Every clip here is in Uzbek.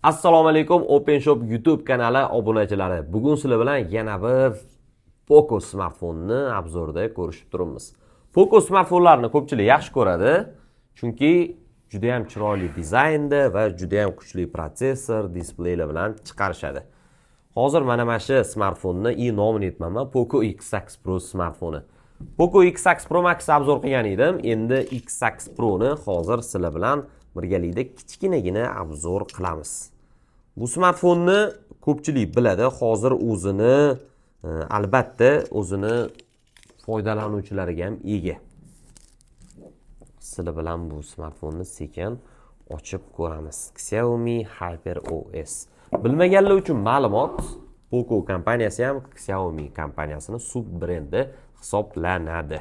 Assalomu alaykum OpenShop YouTube kanali obunachilari. Bugun sizlar bilan yana bir Poco smartfonini obzorda ko'rishib turibmiz. Poco smartfonlarni ko'pchilik yaxshi ko'radi, chunki juda ham chiroyli dizaynda va juda ham kuchli protsessor, displeylar bilan chiqarishadi. Hozir mana shu smartfonni nomini aytmayman, Poco X8 Pro smartfoni. Poco X8 Pro Max obzor qilgan edim. Endi X8 Pro ni hozir sizlar bilan birgalikda kichkinagina obzor qilamiz. Bu smartfonni ko'pchilik biladi. Hozir o'zini albatta o'zini foydalanuvchilariga ham ega. Sizlar bilan bu smartfonni sekin ochib ko'ramiz. Xiaomi HyperOS. Bilmaganlar uchun ma'lumot, Poco kompaniyasi ham Xiaomi kompaniyasining sub brendi hisoblanadi.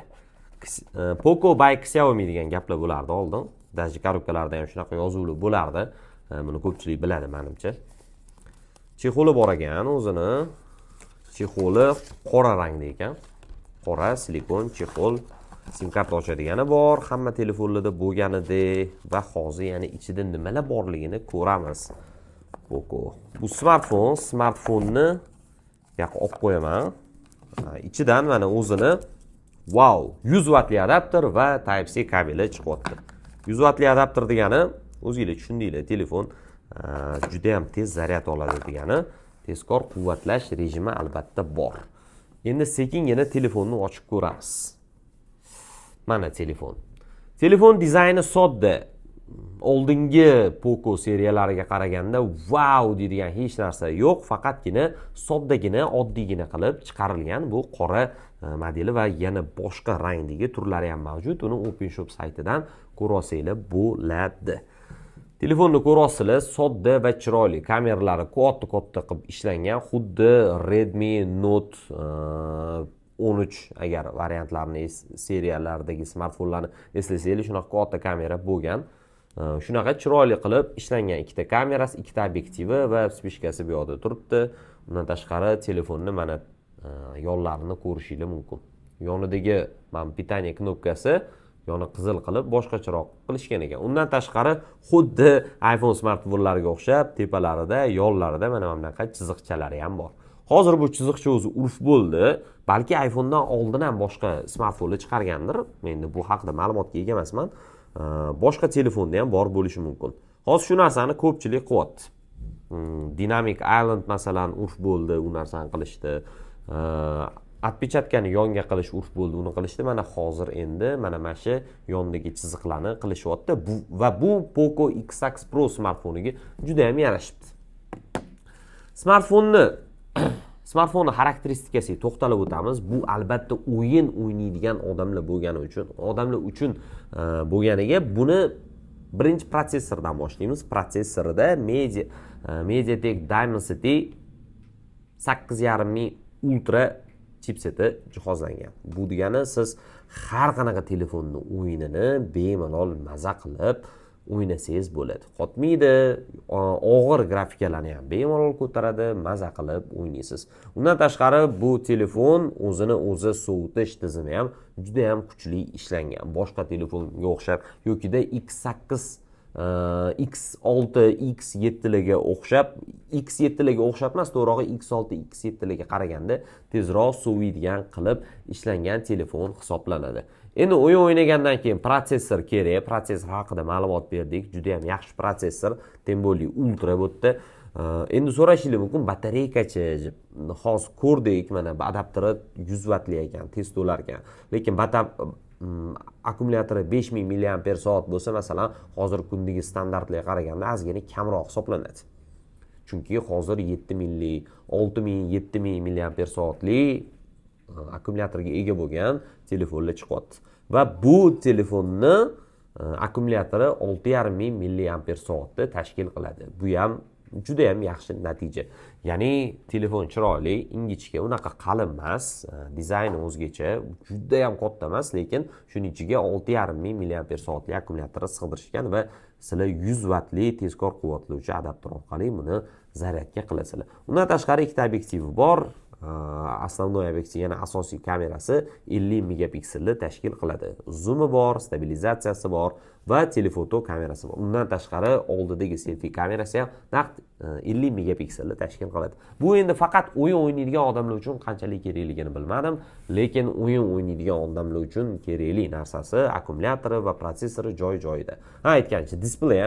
Poco by Xiaomi degan gaplar bo'lardi oldin. Даже korobkalarda ham shunaqa yozuvlar bo'lardi. Buni ko'pchilik biladi menimcha. Chexoli bor ekan, o'zini chexoli qora rangda ekan. Qora silikon chexol, sim kart ochadigani bor, hamma telefonlarda bo'lganidek va hozir yana ichida nimalar borligini ko'ramiz. Poco. Bu smartfonni olib qo'yaman. Ichidan mana o'zini 100 wattli adapter va Type-C kabeli chiqyapti. 100 wattli adapter degani o'zingizlar tushundinglar, telefon juda ham tez zaryad oladi degani, tezkor quvvatlash rejimi albatta bor. Endi sekingina telefonni ochib ko'ramiz. Mana telefon. Telefon dizayni sodda. Oldingi Poco seriyalariga qaraganda wow deydigan hech narsa yo'q, faqatgina soddagina, oddiygina qilib chiqarilgan bu qora modeli va yana boshqa rangdagi turlari ham mavjud. Uni OpenShop saytidan ko'ra olsanglar bo'ladi. Telefonni ko'rasizlar, sodda va chiroyli. Kameralari katta qilib ishlangan, xuddi Redmi Note 13 agar variantlarini seriyalardagi smartfonlarni eslasanglar, shunaqa katta kamera bo'lgan. Shunaqa chiroyli qilib ishlangan, ikkita kamerasi, ikkita obyektivi va spishkasi bu yerda turibdi. Undan tashqari telefonni mana yonlarini ko'rishingiz mumkin. Yonidagi mana pitaniya knopkasi yoni qizil qilib boshqacharoq qilishgan ekan. Undan tashqari xuddi iPhone smartfonlariga o'xshab tepalarida, yonlarida mana bunaqa chiziqchalari ham bor. Hozir bu chiziqcha o'zi urf bo'ldi. Balki iPhonedan oldin ham boshqa smartfonlar chiqargandir. Men bu haqida ma'lumotga ega emasman. Boshqa telefonda ham bor bo'lishi mumkin. Hozir shu narsani ko'pchilik qilyapti. Dynamic Island masalan urf bo'ldi, u narsani qilishdi. Отпечаткani yonga qilish urf bo'ldi, uni qilishdi. Mana hozir endi mana shu yondagi chiziqlarni qilishyapti. Va bu Poco X8 Pro smartfoniga juda ham yarashibdi. Smartfonni xarakteristikasiga to'xtalib o'tamiz. Bu albatta o'yin o'ynaydigan odamlar uchun bo'lganiga buni birinchi protsessordan boshlaymiz. Protsessorida MediaTek Dimensity 8.5 Ultra chipseti jihozlangan. Bu degani siz har qanaqa telefonni o'yinini bemalol maza qilib o'ynasangiz bo'ladi. Qotmaydi, og'ir grafikalarni ham bemalol ko'taradi, maza qilib o'ynaysiz. Undan tashqari bu telefon o'zi sovutish tizimi ham juda ham kuchli ishlangan. Boshqa telefonga o'xshab yokida X8 X6, X7 larga o'xshab, X7 larga o'xshab emas, to'g'ri X6, X7 larga qaraganda tezroq soviydigan qilib ishlangan telefon hisoblanadi. Endi o'yin o'ynagandan keyin protsessor kerak. Protsessor haqida ma'lumot berdik. Juda ham yaxshi protsessor, Temboli Ultra bo'tdi. Endi so'rashingiz mumkin, batareykachi? Hozir ko'rdik, mana adapteri 100 wattli ekan, tez to'larkan. Lekin akkumulyatori 5000 mAh bo'lsa, masalan, hozir kundagi standartlarga qaraganda ozgina kamroq hisoblanadi. Chunki hozir 7000, 6000, 7000 mAhli akkumulyatorga ega bo'lgan telefonlar chiqyapti. Va bu telefonni akkumulyatori 6500 mAh tashkil qiladi. Bu ham juda ham yaxshi natija. Ya'ni telefon chiroyli, ingichka, unaqa qalin emas, dizayni o'zgacha, juda ham katta emas, lekin shuning ichiga 6500 mAhli akkumulyatorni sig'dirishgan va sizlar 100 wattli tezkor quvvatlovchi adapter orqali buni zaryadga qilasizlar. Undan tashqari ikkita obyektivi bor. Основной obyektiv, yana asosiy kamerasi 50 megapikselni tashkil qiladi. Zoom'i bor, stabilizatsiyasi bor va telefoto kamerasi bor. Undan tashqari oldidagi selfie kamerasi ham naqd 50 megapikselni tashkil qiladi. Bu endi faqat o'yin o'ynaydigan odamlar uchun qanchalik kerakligini bilmadim, lekin o'yin o'ynaydigan odamlar uchun kerakli narsasi akkumulyatori va protsessori joy-joyida. Aytgancha, displey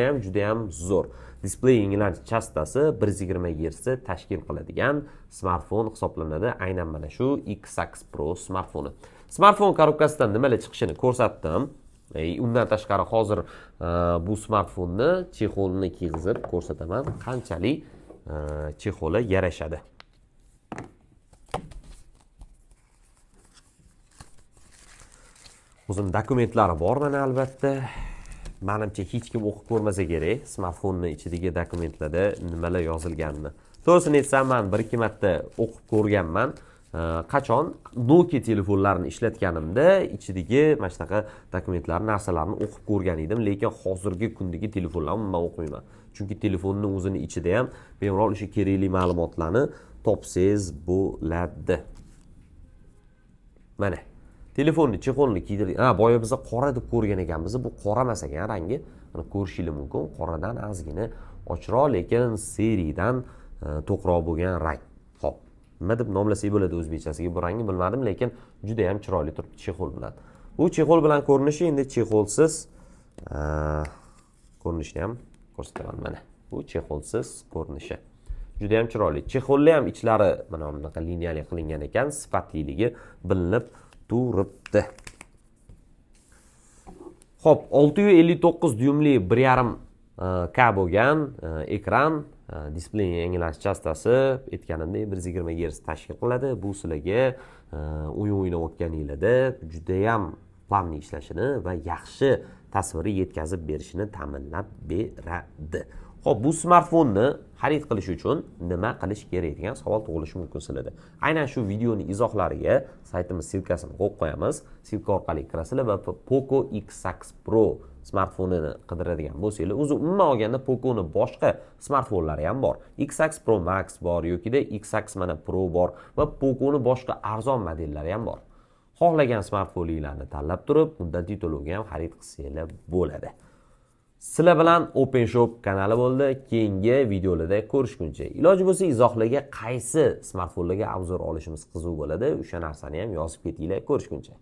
ham juda ham zo'r. Displey yengillanish chastasi 120 Hz tashkil qiladigan smartfon hisoblanadi. Aynan mana shu X6 Pro smartfoni. Smartfon korobkasidan nimalar chiqishini ko'rsatdim. Undan tashqari hozir bu smartfonni chexolini kiyg'izib ko'rsataman, qanchalik chexoli yarashadi. O'zim dokumentlari bor mana albatta. Menimcha hech kim o'qib ko'rmasa kerak smartfonni ichidagi dokumentlarda nimalar yozilganini. To'g'risini aytsam, men 1-2 marta o'qib ko'rganman. Qachon Nokia telefonlarini ishlatganimda ichidagi mana shunaqa dokumentlar, narsalarni o'qib ko'rgan edim, lekin hozirgi kundagi telefonlarni men o'qimayman. Chunki telefonning o'zini ichida ham bemalol o'sha kerakli ma'lumotlarni topsangiz bo'ladi. Mana telefonni chexolni kiydirdik. Boya biz qora deb ko'rgan ekanmiz. Bu qora emas ekan rangi. Mana ko'rishingiz mumkin. Qoradan ozgina ochroq, lekin seriyadan to'qroq bo'lgan rang. Xo'p. Nima deb nomlasak bo'ladi o'zbekchasiga bu rangni bilmadim, lekin juda ham chiroyli turibdi chexol bilan. Bu chexol bilan ko'rinishi endi chexolsiz ko'rinishni ham ko'rsataman mana. Bu chexolsiz ko'rinishi. Juda ham chiroyli. Chexolli ham ichlari mana bunaqa liniyali qilingan ekan, sifatliligi bilinib turibdi. Xo'p, 659 dyumli 1.5K bo'lgan ekran, displey yangilanish chastasi aytganimdek 120 Hz tashkil qiladi. Bu sizlarga o'yin o'ynayotganingizda juda ham planli ishlashini va yaxshi tasvirni yetkazib berishini ta'minlab beradi. Xo'p, bu smartfonni xarid qilish uchun nima qilish kerak degan savol tug'ilishi mumkin sizlarda. Aynan shu videoning izohlariga saytimiz silkasini qo'yib qo'yamiz. Silka orqali kirasizlar va Poco X6 Pro smartfonini qidiradigan bo'lsangiz, o'zi umuman olganda Poconing boshqa smartfonlari ham bor. X6 Pro Max bor yokida X6 mana Pro bor va Poconing boshqa arzon modellari ham bor. Xohlagan smartfonlarni tanlab turib, muddatiy to'lovga ham xarid qilsangiz bo'ladi. Sizlar bilan OpenShop kanali bo'ldi. Keyingi videolarda ko'rishguncha, iloji bo'lsa izohlarga qaysi smartfonlarga obzor olishimiz qiziq bo'ladi, o'sha narsani ham yozib ketinglar. Ko'rishguncha.